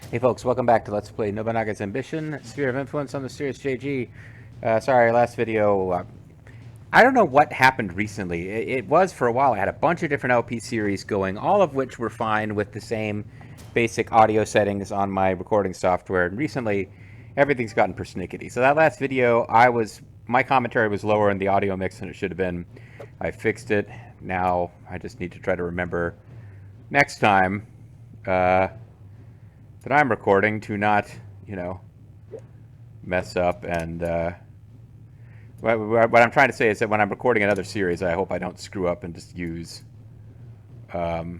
Hey folks, welcome back to Let's Play Nobunaga's Ambition, Sphere of Influence on the Serious JG. Sorry, last video, I don't know what happened recently. It was for a while, I had a bunch of different LP series going, all of which were fine with the same basic audio settings on my recording software, and recently everything's gotten persnickety. So that last video, my commentary was lower in the audio mix than it should have been. I fixed it. Now I just need to try to remember next time, that I'm recording to not, mess up. And what I'm trying to say is that when I'm recording another series, I hope I don't screw up and just use. We're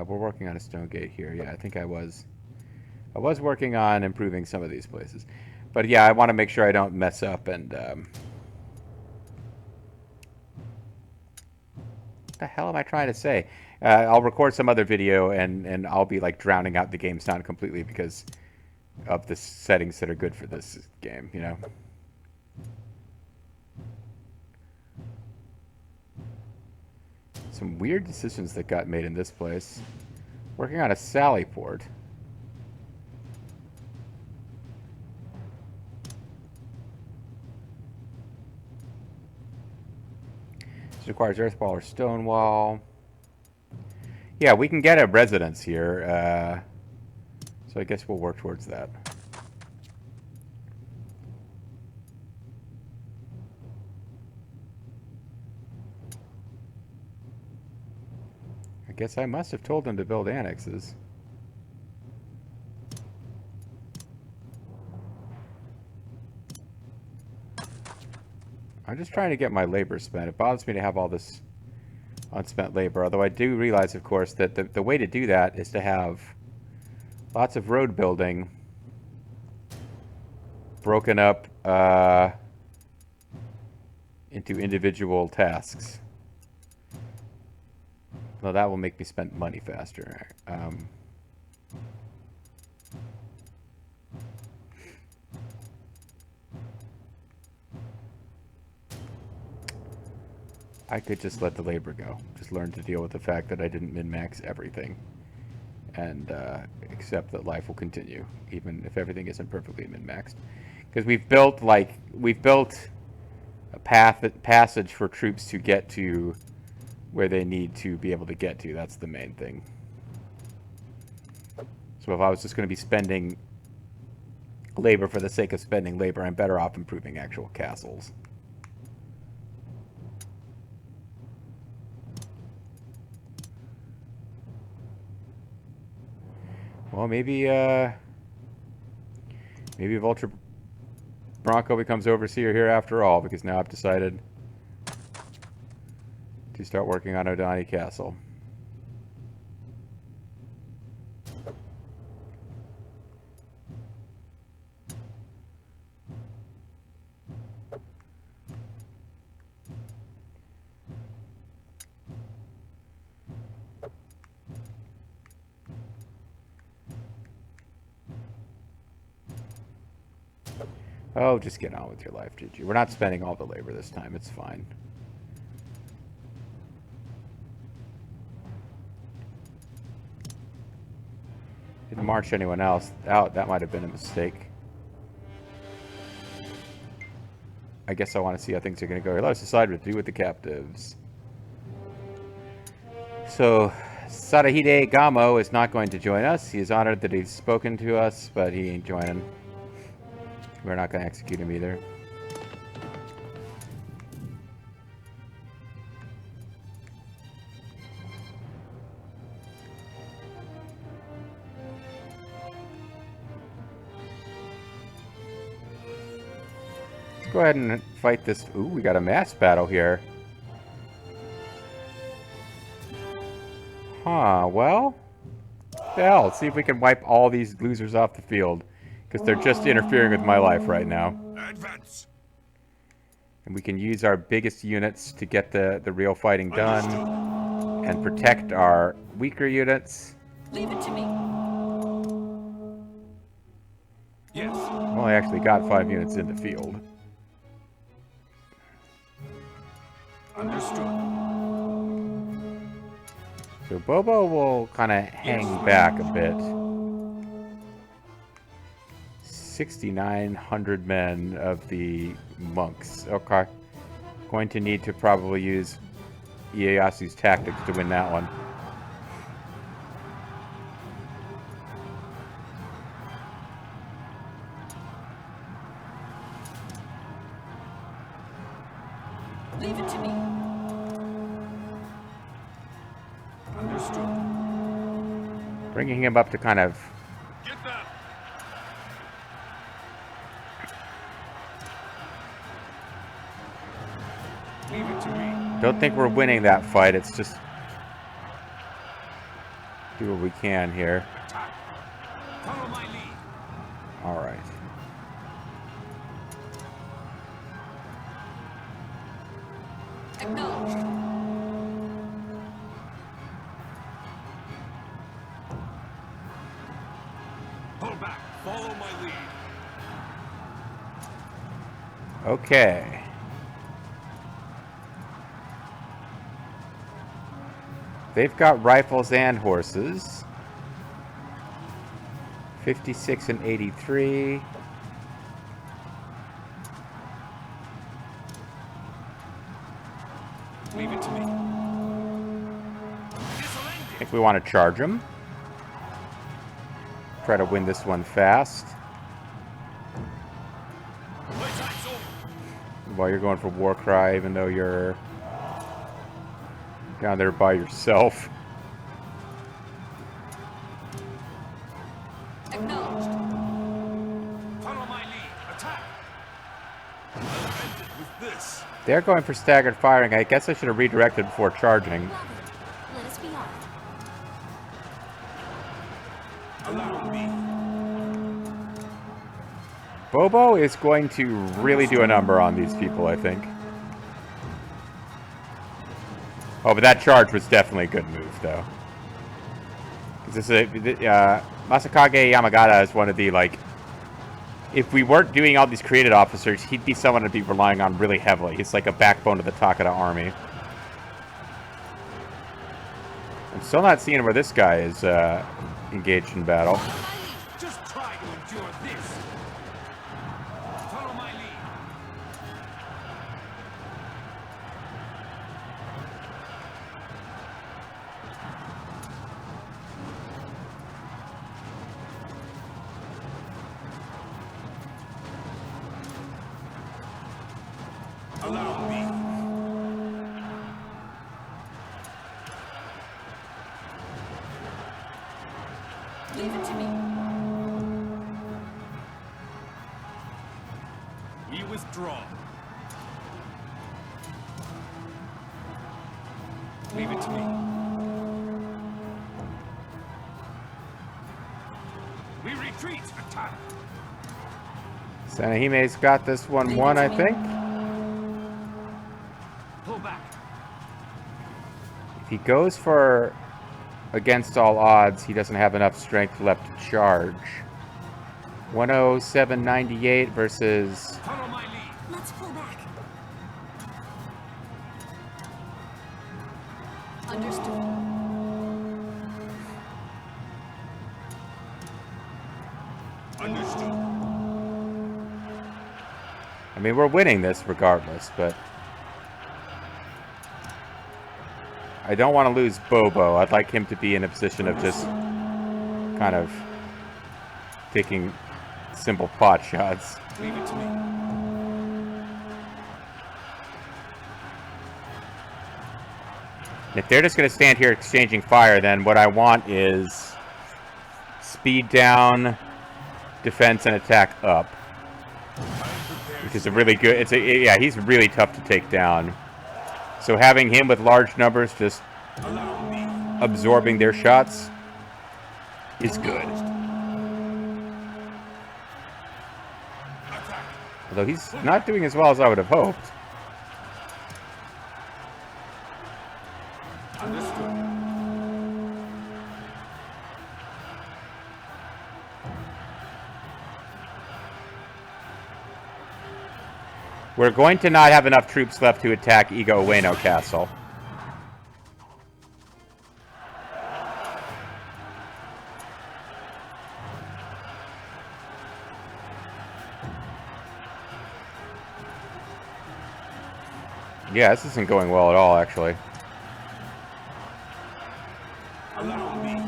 working on a stone gate here. Yeah, I think I was working on improving some of these places. But yeah, I want to make sure I don't mess up and. What the hell am I trying to say? I'll record some other video and I'll be like drowning out the game sound completely because of the settings that are good for this game, Some weird decisions that got made in this place. Working on a Sally port. This requires earth wall or stone wall. Yeah, we can get a residence here, so I guess we'll work towards that. I guess I must have told them to build annexes. I'm just trying to get my labor spent. It bothers me to have all this unspent labor, although I do realize, of course, that the way to do that is to have lots of road building broken up into individual tasks. Well, that will make me spend money faster. I could just let the labor go. Just learn to deal with the fact that I didn't min-max everything. And accept that life will continue, even if everything isn't perfectly min-maxed. Because we've built a passage for troops to get to where they need to be able to get to. That's the main thing. So if I was just going to be spending labor for the sake of spending labor, I'm better off improving actual castles. Well, maybe Vulture Bronco becomes overseer here after all, because now I've decided to start working on Odani Castle. Oh, just get on with your life, Gigi. We're not spending all the labor this time. It's fine. Didn't march anyone else out. That might have been a mistake. I guess I want to see how things are going to go here. Let us decide what to do with the captives. So, Sadahide Gamo is not going to join us. He is honored that he's spoken to us, but he ain't joining. We're not going to execute him either. Let's go ahead and fight this. Ooh, we got a mass battle here. Huh, well, hell, let's see if we can wipe all these losers off the field. Because they're just interfering with my life right now. Advance. And we can use our biggest units to get the real fighting done. And protect our weaker units. Leave it to me. Yes. Well, I actually got 5 units in the field. Understood. So Bobo will kind of hang back a bit. 6,900 men of the monks. Okay. Going to need to probably use Ieyasu's tactics to win that one. Leave it to me. Understood. Bringing him up to kind of... Get that. Leave it to me. Don't think we're winning that fight. It's just... do what we can here. Attack. Follow my lead. Alright. Acknowledged. Pull back. Follow my lead. Okay. They've got rifles and horses. 56 and 83. Leave it to me. I think we want to charge them. Try to win this one fast. Playtime's over. While you're going for Warcry, even though you're down there by yourself. Acknowledged. Follow my lead. Attack. I'll end it with this. They're going for staggered firing. I guess I should have redirected before charging. Love it. Let us be off. Allow me. Bobo is going to really do a number on these people, I think. Oh, but that charge was definitely a good move, though. Because this is Masakage Yamagata is one of the, like... If we weren't doing all these created officers, he'd be someone I'd be relying on really heavily. He's like a backbone of the Takeda army. I'm still not seeing where this guy is engaged in battle. Just try to endure this. Follow my lead. Allow me. Leave it to me. We withdraw. Leave it to me. We retreat. Attack. Sanahime's got this one won, I think. Pull back. If he goes for against all odds, he doesn't have enough strength left to charge. 107.98 versus... Follow my lead. Let's pull back. Understood. Understood. I mean, we're winning this regardless, but... I don't want to lose Bobo. I'd like him to be in a position of just kind of taking simple pot shots. Leave it to me. And if they're just going to stand here exchanging fire, then what I want is speed down, defense, and attack up. Which is a really good... yeah, he's really tough to take down. So having him with large numbers just Allow me. absorbing their shots is good. Attack. Although he's not doing as well as I would have hoped. Understood. We're going to not have enough troops left to attack Igo Ueno Castle. Yeah, this isn't going well at all, actually. Allow me.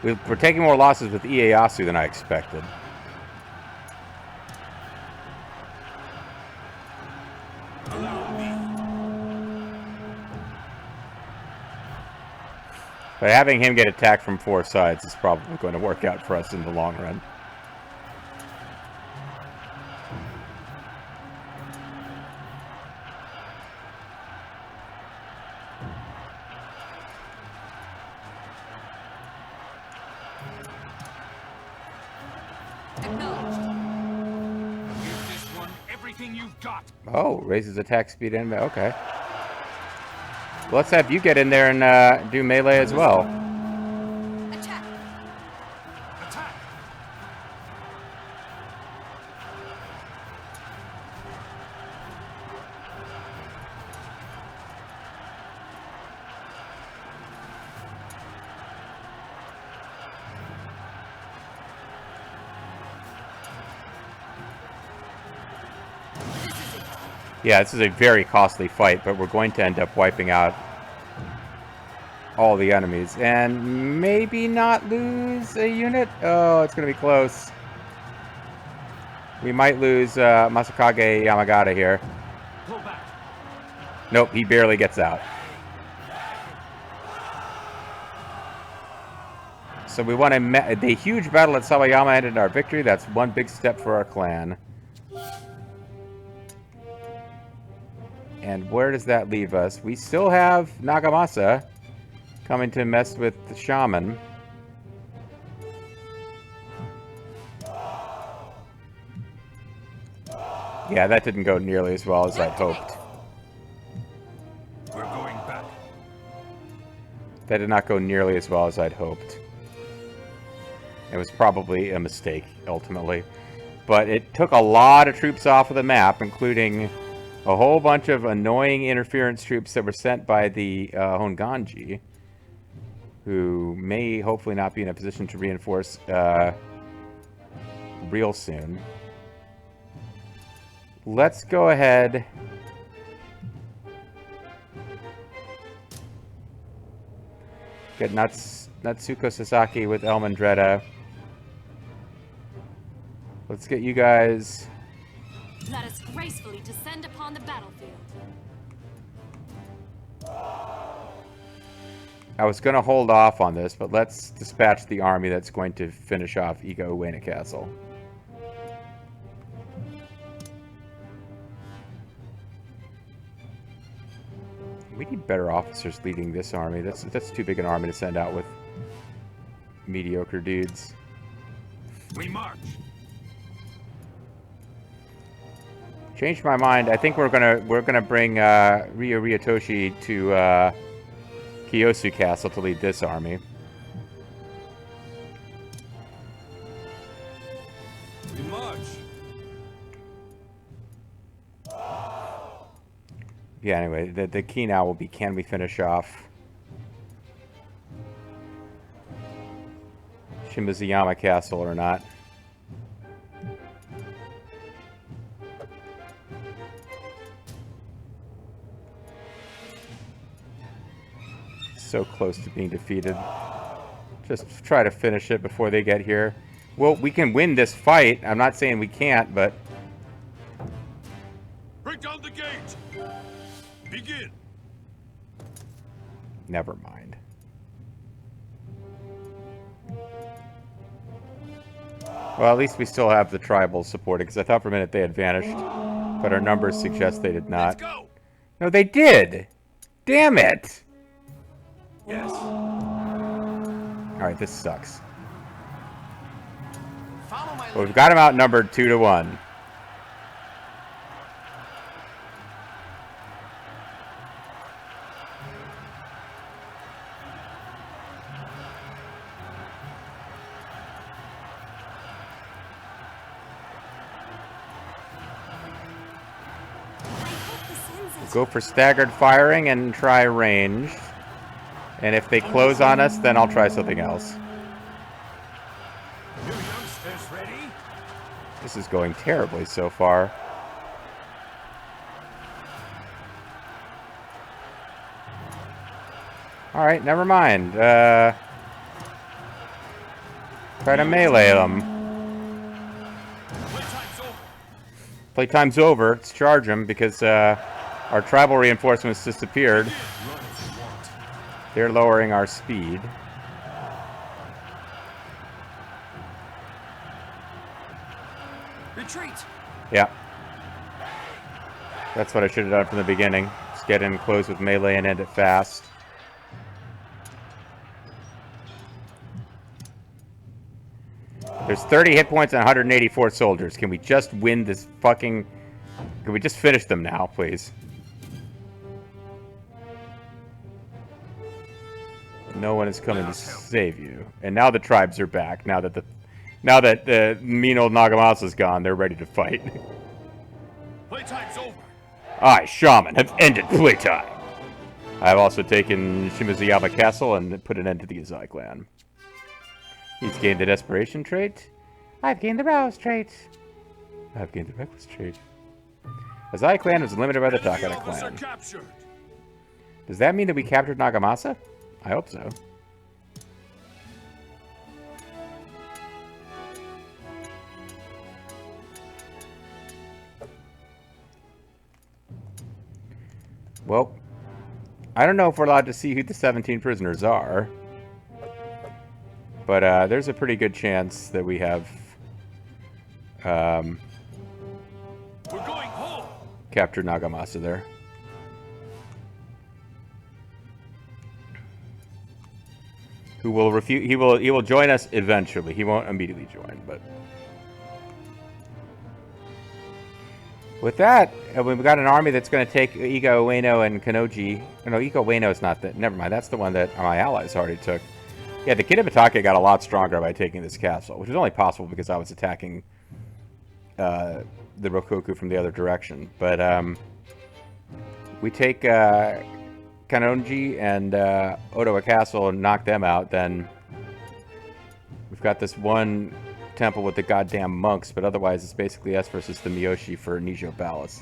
We're taking more losses with Ieyasu than I expected. Allow me. But having him get attacked from 4 sides is probably going to work out for us in the long run. Acknowledged. Give this one everything you've got. Oh, raises attack speed and... Okay. Well, let's have you get in there and do melee as well. Attack. Attack. Yeah, this is a very costly fight, but we're going to end up wiping out all the enemies. And maybe not lose a unit? Oh, it's going to be close. We might lose Masakage Yamagata here. Pull back. Nope, he barely gets out. So we won the huge battle at Sawayama ended in our victory. That's one big step for our clan. And where does that leave us? We still have Nagamasa coming to mess with the shaman. Yeah, that didn't go nearly as well as I'd hoped. We're going back. That did not go nearly as well as I'd hoped. It was probably a mistake, ultimately. But it took a lot of troops off of the map, including a whole bunch of annoying interference troops that were sent by the Honganji, who may hopefully not be in a position to reinforce real soon. Let's go ahead. Get Natsuko Sasaki with El Mandretta. Let's get you guys. Let us gracefully descend upon the battlefield. I was going to hold off on this, but let's dispatch the army that's going to finish off Ika Ueno Castle. We need better officers leading this army. That's too big an army to send out with mediocre dudes. We march. Changed my mind. I think we're gonna bring Ryo Ryotoshi to Kiyosu Castle to lead this army. We march. Yeah. Anyway, the key now will be: can we finish off Shimazuyama Castle or not? So close to being defeated. Just try to finish it before they get here. Well, we can win this fight. I'm not saying we can't, but... Break down the gate. Begin. Never mind. Well, at least we still have the tribals supported, because I thought for a minute they had vanished. But our numbers suggest they did not. Let's go. No, they did! Damn it! Yes. Alright, this sucks. Follow my But we've got them outnumbered 2-1. Go for staggered firing and try range. And if they close on us, then I'll try something else. New youngsters ready? This is going terribly so far. Alright, never mind. Try to melee them. Playtime's over. Playtime's over. Let's charge them because our tribal reinforcements disappeared. Run if you want. They're lowering our speed. Retreat. Yeah. That's what I should have done from the beginning. Just get in close with melee and end it fast. There's 30 hit points and 184 soldiers. Can we just win this fucking... Can we just finish them now, please? No one is coming to save you. And now the tribes are back. Now that the mean old Nagamasa's gone, they're ready to fight. Playtime's over. I, Shaman, have ended playtime. I have also taken Shimazuyama Castle and put an end to the Azai clan. He's gained the Desperation trait. I've gained the Rouse trait. I've gained the Reckless trait. Azai clan was limited by the Takata clan. Captured. Does that mean that we captured Nagamasa? I hope so. Well, I don't know if we're allowed to see who the 17 prisoners are. But there's a pretty good chance that we have We're going home. captured Nagamasa there. Who will refuse? He will join us eventually. He won't immediately join, but with that, we've got an army that's going to take Iga Ueno and Kanoji. No, Iga Ueno is not that. Never mind. That's the one that my allies already took. Yeah, the Kitamatake got a lot stronger by taking this castle, which is only possible because I was attacking the Rokoku from the other direction. But we take Kanonji and Ottawa Castle and knock them out, then we've got this one temple with the goddamn monks, but otherwise it's basically us versus the Miyoshi for Nijo Palace.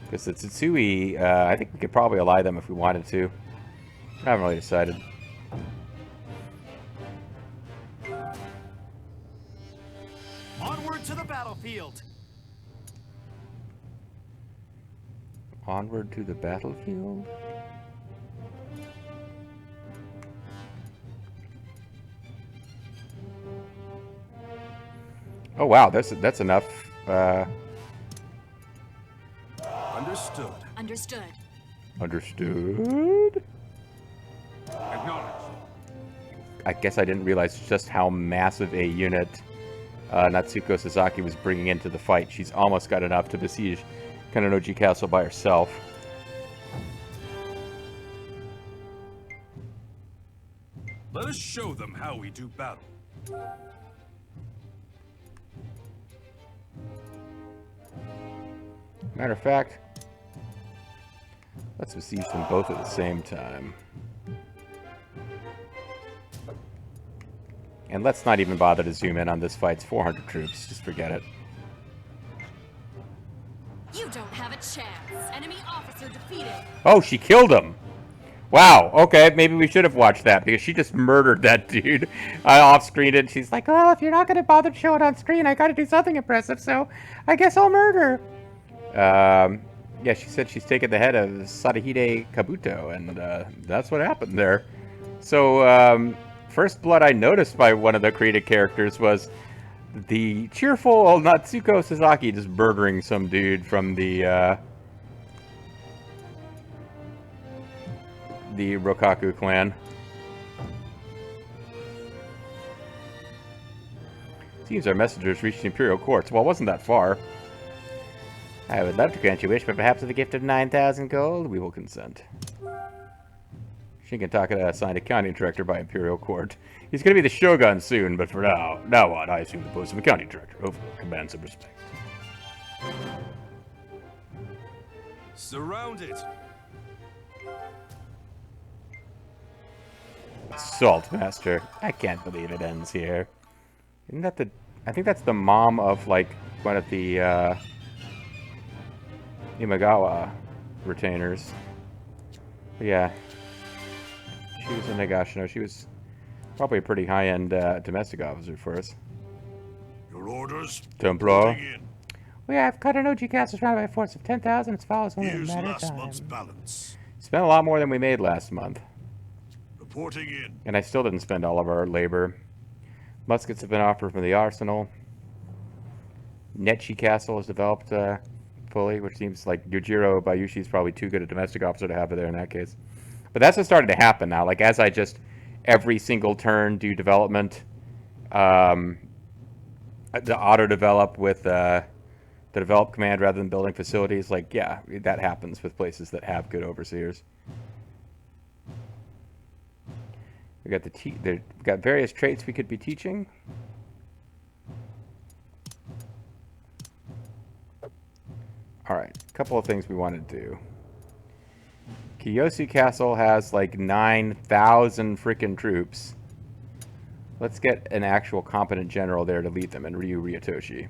Because the Tsutsui, I think we could probably ally them if we wanted to. I haven't really decided. Onward to the battlefield. Onward to the battlefield? Oh wow, that's enough. Understood. Understood. Understood? Acknowledged. I guess I didn't realize just how massive a unit Natsuko Sasaki was bringing into the fight. She's almost got enough to besiege Kananoji Castle by herself. Let us show them how we do battle. Matter of fact, let's besiege them both at the same time. And let's not even bother to zoom in on this fight. It's 400 troops. Just forget it. You don't have a chance. Enemy officer defeated. Oh, she killed him. Wow. Okay, maybe we should have watched that because she just murdered that dude. I off-screened it. She's like, well, if you're not going to bother to show it on screen, I got to do something impressive, so I guess I'll murder. Yeah, she said she's taken the head of Sadahide Kabuto, and that's what happened there. So, first blood I noticed by one of the created characters was the cheerful old Natsuko Sasaki just murdering some dude from the Rokaku clan. Seems our messengers reached the Imperial Courts. Well, it wasn't that far. I would love to grant you a wish, but perhaps with a gift of 9,000 gold, we will consent. Shinken Takada assigned a county director by Imperial Court. He's going to be the shogun soon, but for now on, I assume the post of a county director. Overall, command some respect. Surround it. Salt Master. I can't believe it ends here. Isn't that the... I think that's the mom of, like, one of the, Imagawa retainers. But yeah. She was a Nagashino. She was probably a pretty high-end, domestic officer for us. Your orders? Templar. Reporting in. We have Katanoji Castle surrounded by a force of 10,000. Its follows only a Here's matter of last time. month's balance. Spent a lot more than we made last month. Reporting in. And I still didn't spend all of our labor. Muskets have been offered from the arsenal. Netchi Castle is developed fully, which seems like Yujiro Bayushi is probably too good a domestic officer to have it there in that case. But that's what's starting to happen now. Like, as I just every single turn do development, the auto-develop with the develop command rather than building facilities, like, yeah, that happens with places that have good overseers. We got we got various traits we could be teaching. All right, a couple of things we want to do. Kiyosu Castle has like 9,000 freaking troops. Let's get an actual competent general there to lead them, and Ryu Ryutoshi.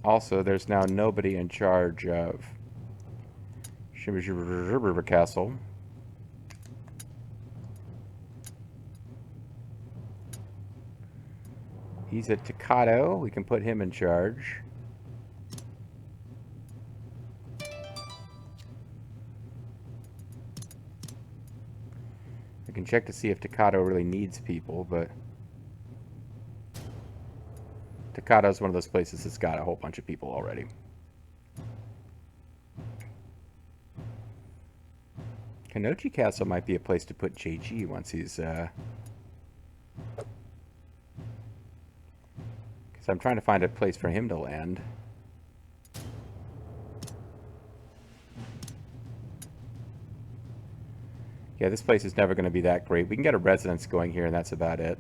Also, there's now nobody in charge of Shimajiro Castle. He's at Takato. We can put him in charge. I can check to see if Takato really needs people, but Takato is one of those places that's got a whole bunch of people already. Kanochi Castle might be a place to put JG once he's, because I'm trying to find a place for him to land. Yeah, this place is never going to be that great. We can get a residence going here, and that's about it.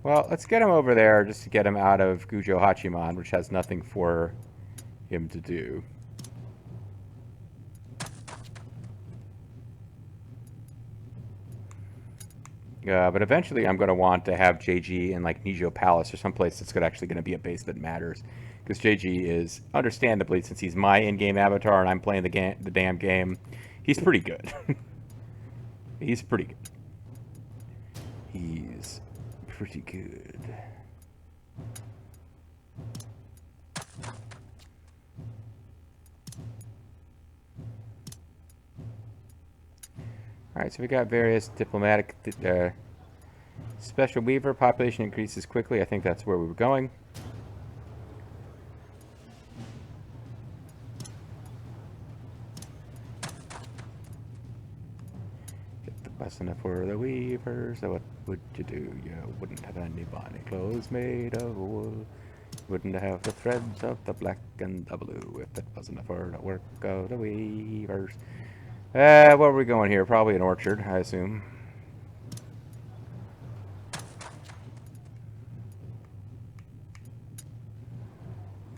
Well, let's get him over there just to get him out of Gujo Hachiman, which has nothing for him to do. But eventually I'm going to want to have JG in like Nijo Palace or someplace that's actually going to be a base that matters. Because JG is, understandably, since he's my in-game avatar and I'm playing the damn game, he's pretty good. He's pretty good. He's pretty good. Alright, so we got various diplomatic... Special Weaver, population increases quickly. I think that's where we were going. Get the bustin' for the weavers. So what would you do? You wouldn't have any bonny clothes made of wool. Wouldn't have the threads of the black and the blue if it wasn't for the work of the weavers. Where are we going here? Probably an orchard, I assume.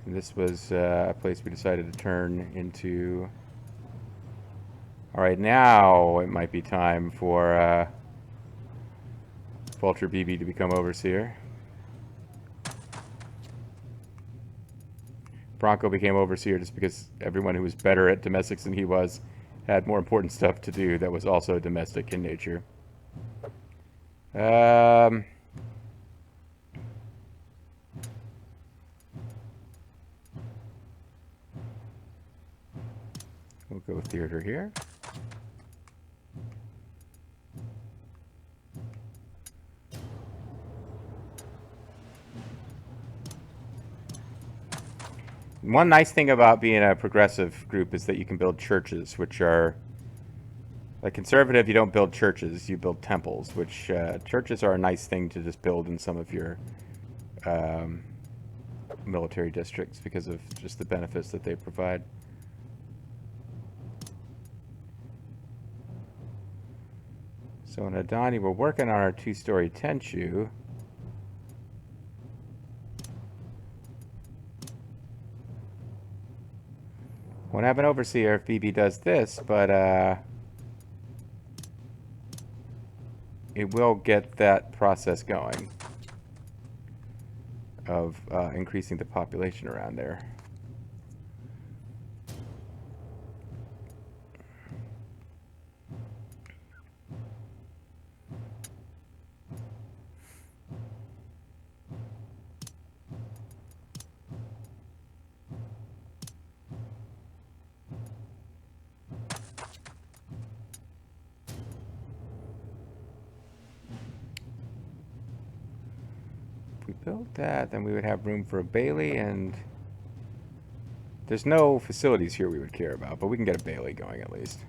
And this was a place we decided to turn into. Alright, now it might be time for Vulture BB to become overseer. Bronco became overseer just because everyone who was better at domestics than he was had more important stuff to do that was also domestic in nature. We'll go with theater here. One nice thing about being a progressive group is that you can build churches, which are Like conservative, you don't build churches, you build temples, which churches are a nice thing to just build in some of your military districts because of just the benefits that they provide. So in Adani, we're working on our 2-story Tenchu. Won't have an overseer if BB does this, but it will get that process going of increasing the population around there. If we built that, then we would have room for a Bailey, and there's no facilities here we would care about, but we can get a Bailey going at least.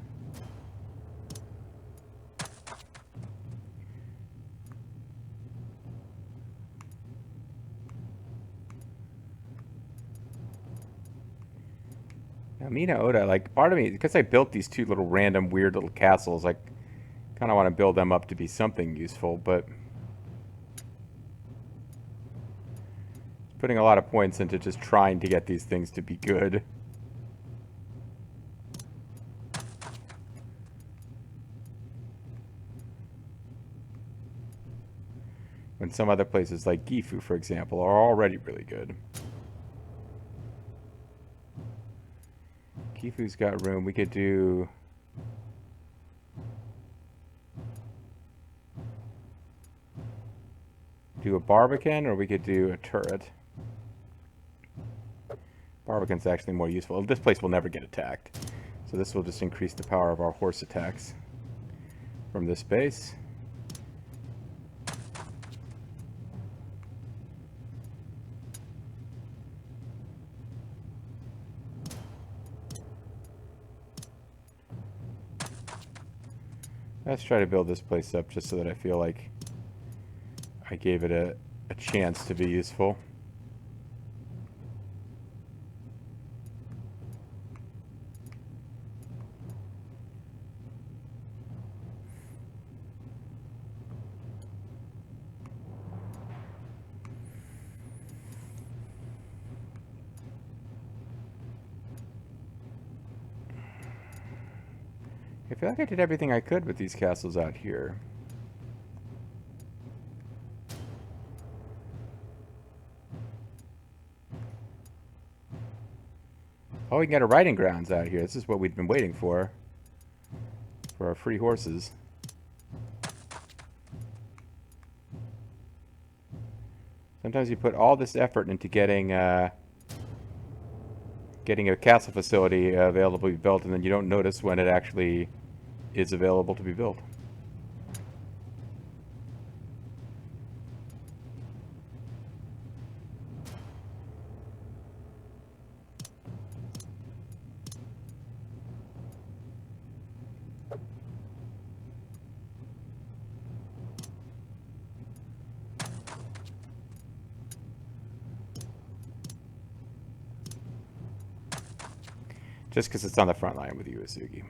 Now, Mina Oda, like, part of me, because I built these two little random weird little castles, I kind of want to build them up to be something useful, but putting a lot of points into just trying to get these things to be good. When some other places like Gifu, for example, are already really good. Gifu's got room. We could do a Barbican, or we could do a turret. Barbican's actually more useful. This place will never get attacked, so this will just increase the power of our horse attacks from this base. Let's try to build this place up just so that I feel like I gave it a chance to be useful. I feel like I did everything I could with these castles out here. Oh, we can get a riding grounds out here. This is what we've been waiting for our free horses. Sometimes you put all this effort into getting a castle facility available to be built, and then you don't notice when it actually is available to be built. Just because it's on the front line with Uesugi.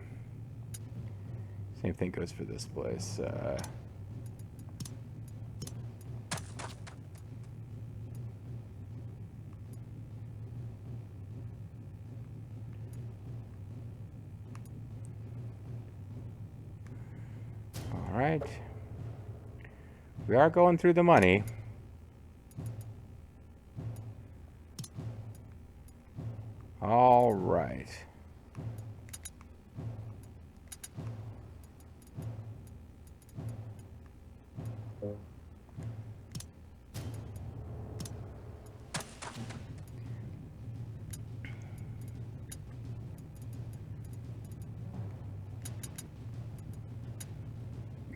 Same thing goes for this place. All right. We are going through the money. All right.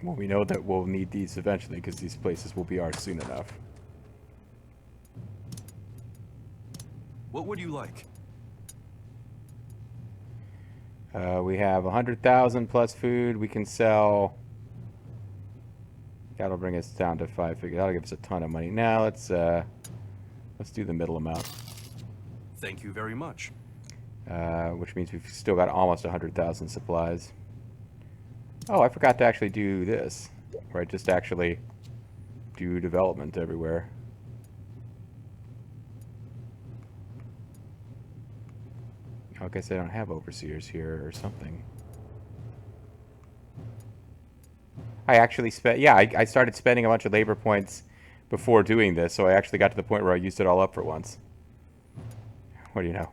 Well, we know that we'll need these eventually because these places will be ours soon enough. What would you like? We have 100,000 plus food. We can sell. That'll bring us down to 5 figures. That'll give us a ton of money. Now let's do the middle amount. Thank you very much. Which means we've still got almost 100,000 supplies. Oh, I forgot to actually do this, where I just actually do development everywhere. I guess I don't have overseers here or something. I actually spent, yeah, I started spending a bunch of labor points before doing this, so I actually got to the point where I used it all up for once. What do you know?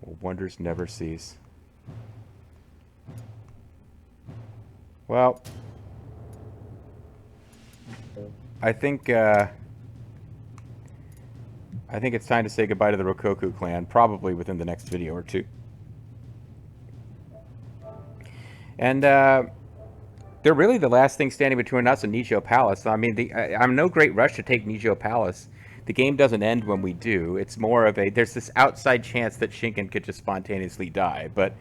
Well, wonders never cease. Well, I think it's time to say goodbye to the Rokoku clan, probably within the next video or two. And they're really the last thing standing between us and Nijo Palace. I mean, I'm no great rush to take Nijo Palace. The game doesn't end when we do. It's more of there's this outside chance that Shinken could just spontaneously die. But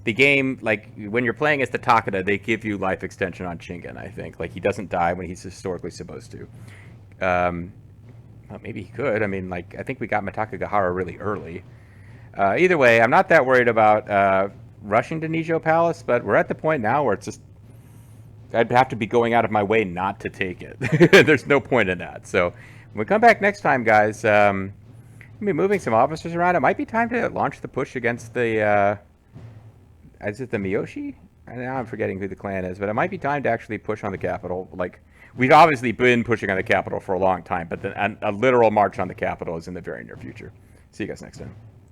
the game, like, when you're playing as the Takeda, they give you life extension on Shinken, I think. Like, he doesn't die when he's historically supposed to. Well, maybe he could. I mean, like, I think we got Mitaka Gahara really early. Either way, I'm not that worried about rushing to Nijo Palace, but we're at the point now where it's just, I'd have to be going out of my way not to take it. There's no point in that. So when we come back next time, guys, we'll be moving some officers around. It might be time to launch the push against the, is it the Miyoshi? Now I'm forgetting who the clan is, but it might be time to actually push on the capital. Like, we've obviously been pushing on the capital for a long time, but a literal march on the capital is in the very near future. See you guys next time.